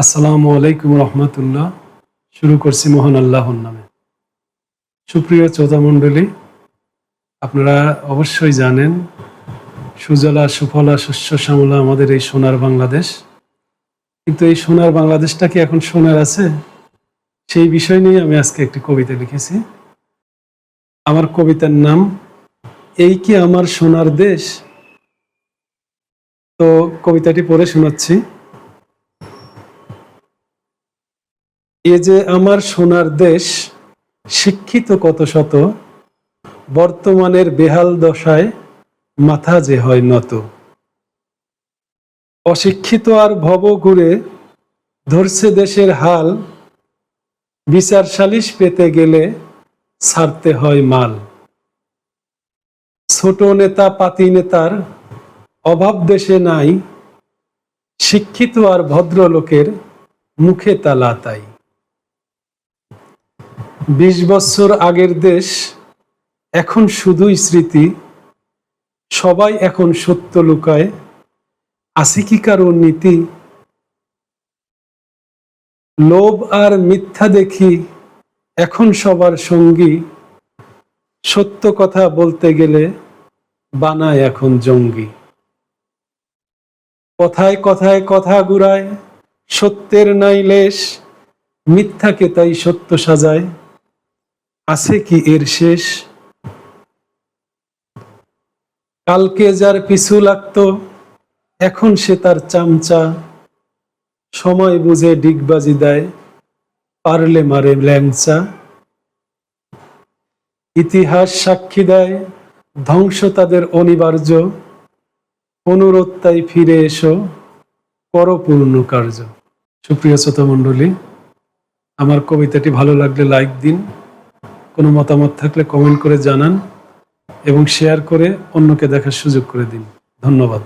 আসসালামু আলাইকুম রহমতুল্লাহ। শুরু করছি মহান আল্লাহর নামে। সুপ্রিয় শ্রোতা মণ্ডলী, আপনারা অবশ্যই জানেন সুজলা সুফলা শস্য শ্যামলা আমাদের এই সোনার বাংলাদেশ। কিন্তু এই সোনার বাংলাদেশটা কি এখন সোনার আছে? সেই বিষয় নিয়ে আমি আজকে একটি কবিতা লিখেছি। আমার কবিতার নাম এই কি আমার সোনার দেশ। তো কবিতাটি পড়ে শোনাচ্ছি। এ যে আমার সোনার দেশ, শিক্ষিত কত শত, বর্তমানের বেহাল দশায় মাথা যে হয় নত। অশিক্ষিত আর ভব ঘুরে ধরছে দেশের হাল, বিচার সালিশ পেতে গেলে ছাড়তে হয় মাল। ছোট নেতা পাতি নেতার অভাব দেশে নাই, শিক্ষিত আর ভদ্রলোকের মুখে তালা তাই। ২০ বছর আগের দেশ এখন শুধুই স্মৃতি, সবাই এখন সত্য লুকায়, আছে কি কারো নীতি? লোভ আর মিথ্যা দেখি এখন সবার সঙ্গী, সত্য কথা বলতে গেলে বানায় এখন জঙ্গি। কথায় কথায় কথা ঘুরায়, সত্যের নাই লেশ, মিথ্যাকে তাই সত্য সাজায়, আছে কি এর শেষ? কালকে যার পিছু লাগতো এখন সে তার চামচা, সময় বুঝে ডিগবাজি দেয়, পারলে মারে ল্যাংচা। ইতিহাস সাক্ষী দেয় ধ্বংস তাদের অনিবার্য, অনুরোধ তাই ফিরে এসো, করো পূর্ণ কার্য। সুপ্রিয় শ্রোতা মণ্ডলী, আমার কবিতাটি ভালো লাগলে লাইক দিন, কোনো মতামত থাকলে কমেন্ট করে জানান এবং শেয়ার করে অন্যকে দেখার সুযোগ করে দিন। ধন্যবাদ।